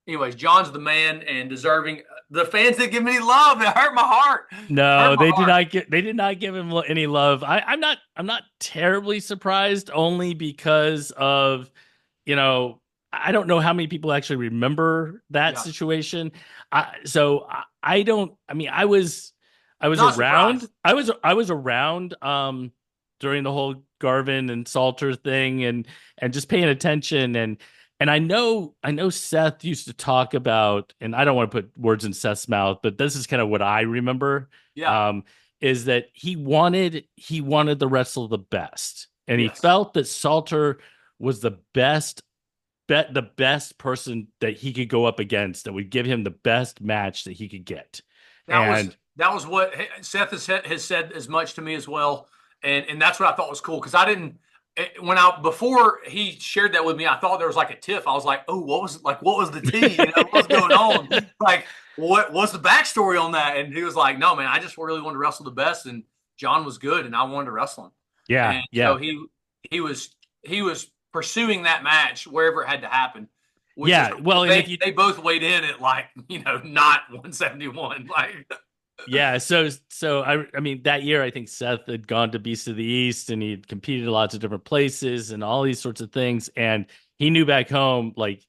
anyways, John's the man and deserving. The fans didn't give me any love. It hurt my heart. No, Hurt my heart. they did not give him any love. I'm not terribly surprised, only because of, I don't know how many people actually remember that Yeah. situation. I don't. I mean, I was Not around. surprised. I was around during the whole Garvin and Salter thing, and just paying attention, and I know Seth used to talk about, and I don't want to put words in Seth's mouth, but this is kind of what I remember. Yeah. Is that he wanted the wrestle the best, and he Yes. felt that Salter was the best person that he could go up against that would give him the best match that he could get. And That was what Seth has said as much to me as well, and that's what I thought was cool because I didn't when I before he shared that with me, I thought there was like a tiff. I was like, oh, what was the tea? You know, what's going on? Like, what's the backstory on that? And he was like, no, man, I just really wanted to wrestle the best, and John was good, and I wanted to wrestle him, yeah, and so yeah, he was he was pursuing that match wherever it had to happen, which is yeah. Well, and if you they both weighed in at like not 171 like. yeah, so I mean that year I think Seth had gone to Beast of the East and he'd competed in lots of different places and all these sorts of things. And he knew back home like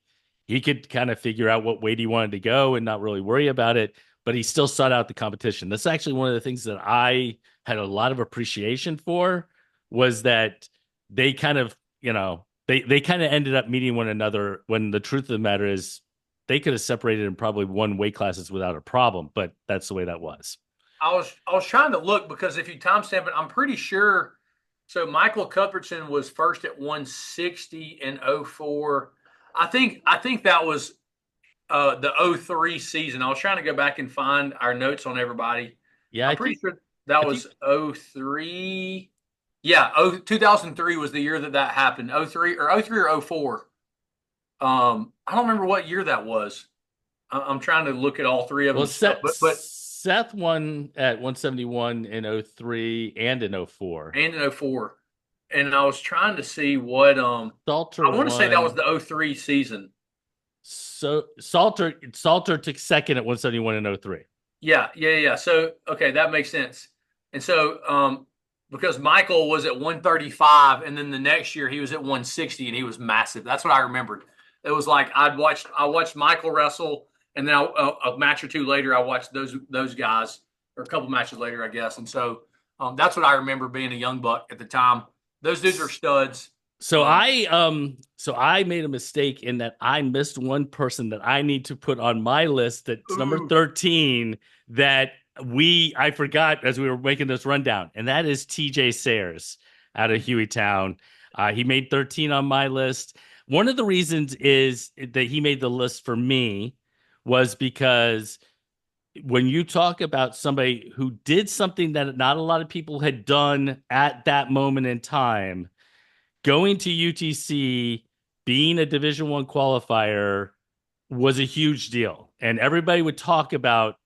he could kind of figure out what weight he wanted to go and not really worry about it, but he still sought out the competition. That's actually one of the things that I had a lot of appreciation for was that they kind of, they kind of ended up meeting one another when the truth of the matter is they could have separated in probably one weight classes without a problem, but that's the way that was. I was trying to look because if you timestamp it, I'm pretty sure. So Michael Cuthbertson was first at 160 in '04. I think that was the '03 season. I was trying to go back and find our notes on everybody. Yeah, I'm pretty sure that I think was '03. Yeah, 2003 was the year that happened. '03 or '04. I don't remember what year that was. I'm trying to look at all three of well them stuff, but Seth won at 171 in '03 and in '04. and in '04. And I was trying to see what Salter I want to say that was won. the '03 season. So Salter took second at 171 in '03. Yeah. So okay, that makes sense. And so because Michael was at 135 and then the next year he was at 160 and he was massive. That's what I remembered. It was like I watched Michael wrestle and then a match or two later I watched those guys or a couple matches later I guess. And so that's what I remember being a young buck at the time. Those dudes are studs. So Um, I made a mistake in that I missed one person that I need to put on my list that's number ooh, 13 that I forgot as we were making this rundown, and that is TJ Sayers out of Hueytown. He made 13 on my list. One of the reasons is that he made the list for me was because when you talk about somebody who did something that not a lot of people had done at that moment in time, going to UTC, being a Division One qualifier was a huge deal, and everybody would talk about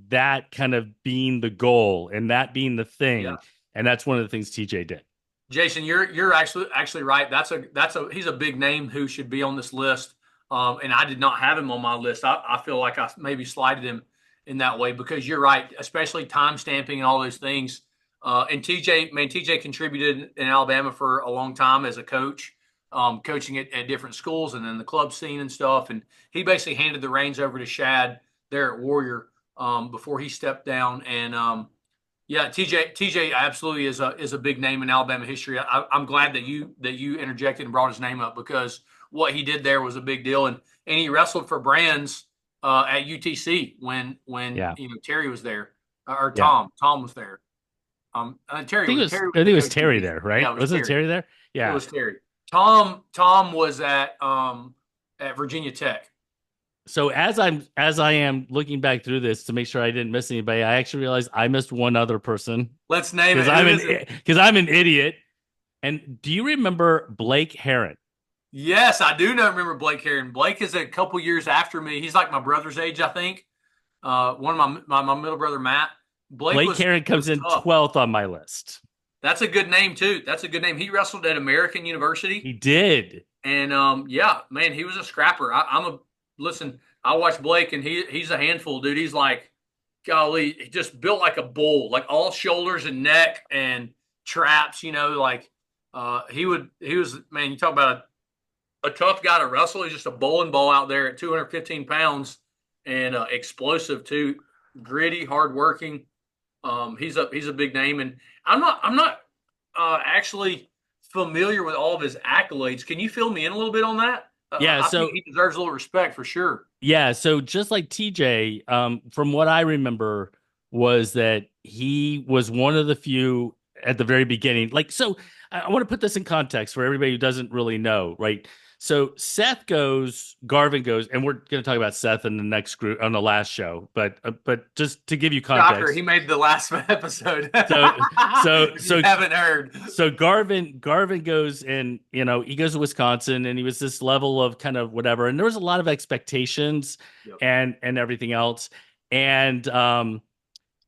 that kind of being the goal and that being the yeah. thing, and that's one of the things TJ did. Jason, you're actually right. That's a he's a big name who should be on this list. And I did not have him on my list. I feel like I maybe slighted him in that way because you're right, especially time stamping and all those things. And TJ contributed in Alabama for a long time as a coach, coaching at different schools and then the club scene and stuff. And he basically handed the reins over to Shad there at Warrior before he stepped down. And yeah, TJ absolutely is a big name in Alabama history. I'm glad that you interjected and brought his name up because what he did there was a big deal, and he wrestled for Brands at UTC when Yeah, Terry was there or yeah. Tom was there. Terry was I think the it was coach at Terry UTC. there, Yeah, right? it was Wasn't it Terry. Terry there? It Yeah. was Terry. Tom was at Virginia Tech. So as I am looking back through this to make sure I didn't miss anybody, I actually realized I missed one other person Let's name because it. Who is it? I'm an idiot. And do you remember Blake Heron? Yes, I do know. Remember Blake Heron. Blake is a couple years after me. He's like my brother's age, I think. One of my middle brother Matt. Blake Blake Heron comes was in tough. 12th on my list. That's a good name too. That's a good name. He wrestled at American University, He did. and yeah, man, he was a scrapper. I'm a listen. I watch Blake, and he's a handful, dude. He's like, golly, he just built like a bull, like all shoulders and neck and traps. Like he was man. You talk about a tough guy to wrestle. He's just a bowling ball out there at 215 pounds and explosive too, gritty, hardworking. He's a big name, and I'm not actually familiar with all of his accolades. Can you fill me in a little bit on that? Yeah, I think so he deserves a little respect for sure. yeah, so just like TJ, from what I remember was that he was one of the few at the very beginning. Like, so I want to put this in context for everybody who doesn't really know, right? So Seth goes, Garvin goes, and we're going to talk about Seth in the next group on the last show. But just to give you Shocker, he context, made the last episode. so so If you so haven't heard. so Garvin goes and he goes to Wisconsin and he was this level of kind of whatever, and there was a lot of expectations Yep. and everything else, and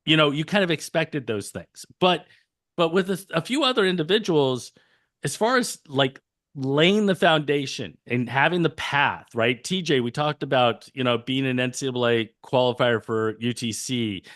you kind of expected those things, but with a few other individuals, as far as like laying the foundation and having the path, right? TJ, we talked about being an NCAA qualifier for UTC.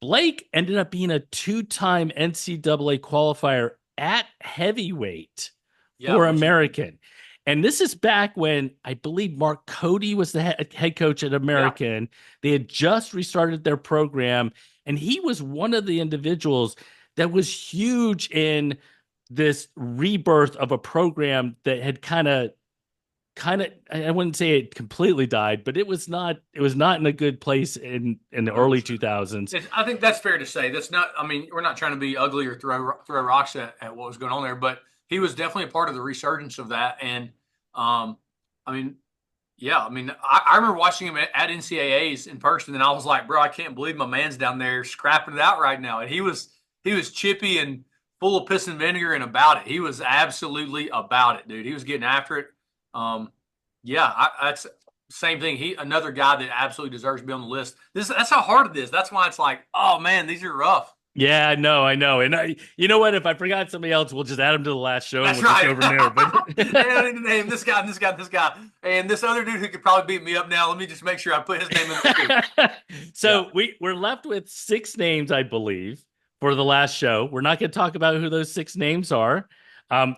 Blake ended up being a two-time NCAA qualifier at heavyweight Yeah, for which is American. And this is back when I believe Mark Cody was the head coach at yeah. American. They had just restarted their program, and he was one of the individuals that was huge in this rebirth of a program that had kind of I wouldn't say it completely died, but it was not in a good place in the early 100%. 2000s. I think that's fair to say. That's not. I mean, we're not trying to be ugly or throw rocks at what was going on there, but he was definitely a part of the resurgence of that. And I mean, yeah. I mean, I remember watching him at NCAA's in person, and I was like, bro, I can't believe my man's down there scrapping it out right now. And he was chippy and full of piss and vinegar and about it. He was absolutely about it, dude. He was getting after it. Um, yeah, that's same thing. Another guy that absolutely deserves to be on the list. That's how hard it is. That's why it's like, oh man, these are rough. Yeah, no, I know. And you know what? If I forgot somebody else, we'll just add them to the last show and That's we'll just go right. from there. I But don't need to name this guy, and this guy, and this guy, and this other dude who could probably beat me up now. Let me just make sure I put his name in the too. Yeah, so we're left with six names, I believe, for the last show. We're not going to talk about who those six names are.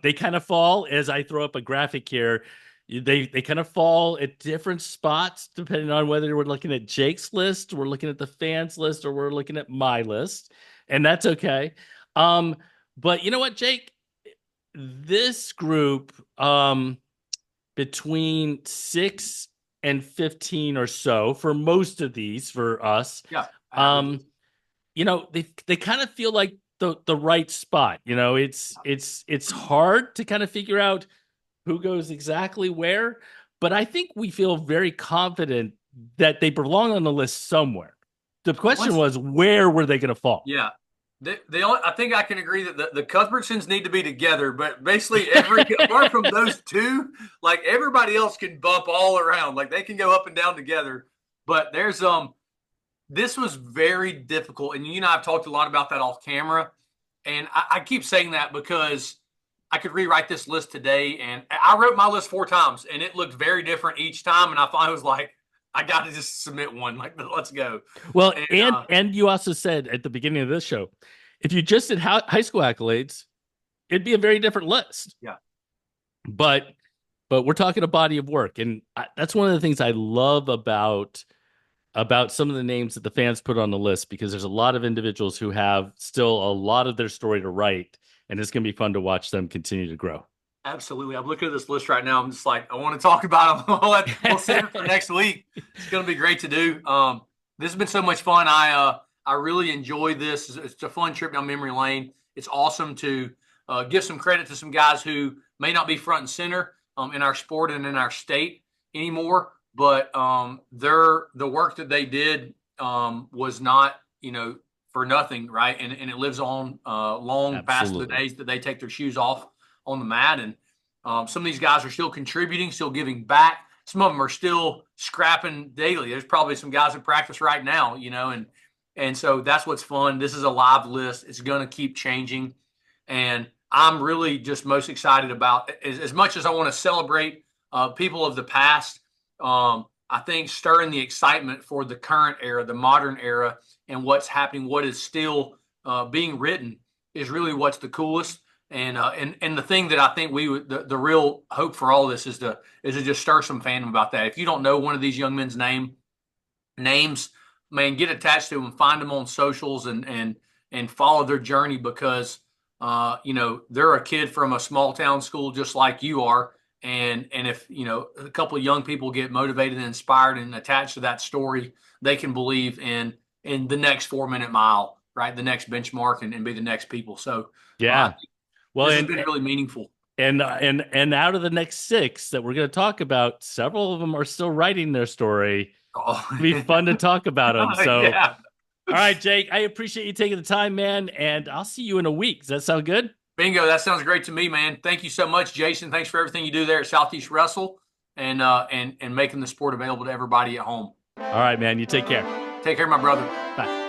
They kind of fall as I throw up a graphic here. They kind of fall at different spots depending on whether we're looking at Jake's list, we're looking at the fans list, or we're looking at my list, and that's okay. Um, but you know what, Jake? This group, between 6 and 15 or so, for most of these, for us, yeah, um, averages. they kind of feel like the right spot. It's hard to kind of figure out who goes exactly where, but I think we feel very confident that they belong on the list somewhere. The question Once was, where were they going to fall? Yeah. I think I can agree that the Cuthbertsons need to be together, but basically every apart from those two, like everybody else can bump all around. Like they can go up and down together. But this was very difficult. And you and I have talked a lot about that off camera. And I keep saying that because I could rewrite this list today. And I wrote my list 4 times and it looked very different each time. And I finally was like, I got to just submit one. Like, let's go. Well, And and you also said at the beginning of this show, if you just did high school accolades, it'd be a very different list. yeah, But we're talking a body of work, and that's one of the things I love about some of the names that the fans put on the list, because there's a lot of individuals who have still a lot of their story to write, and it's going to be fun to watch them continue to grow. absolutely. I'm looking at this list right now. I'm just like, I want to talk about them. We'll save it for next week. It's going to be great to do. This has been so much fun. I really enjoyed this. It's a fun trip down memory lane. It's awesome to give some credit to some guys who may not be front and center in our sport and in our state anymore, but the work that they did was not, for nothing, right? And it lives on long past the Absolutely. days that they take their shoes off on the mat. And some of these guys are still contributing, still giving back. Some of them are still scrapping daily. There's probably some guys in practice right now, and so that's what's fun. This is a live list. It's going to keep changing. And I'm really just most excited about, as much as I want to celebrate people of the past, I think stirring the excitement for the current era, the modern era, and what's happening, what is still being written is really what's the coolest. And the thing that I think the real hope for all this is to just stir some fandom about that. If you don't know one of these young men's names, man, get attached to them, find them on socials, and follow their journey, because they're a kid from a small town school just like you are. And if a couple of young people get motivated and inspired and attached to that story, they can believe in the next 4 minute mile right? The next benchmark and be the next people. So Yeah. Well, this has been really meaningful. and out of the next six that we're going to talk about, several of them are still writing their story. Oh, It'll be fun to talk about them. So, yeah. all right, Jake, I appreciate you taking the time, man, and I'll see you in a week. Does that sound good? Bingo. That sounds great to me, man. Thank you so much, Jason. Thanks for everything you do there at Southeast Wrestle and making the sport available to everybody at home. All right, man. You take care. Take care, my brother. Bye.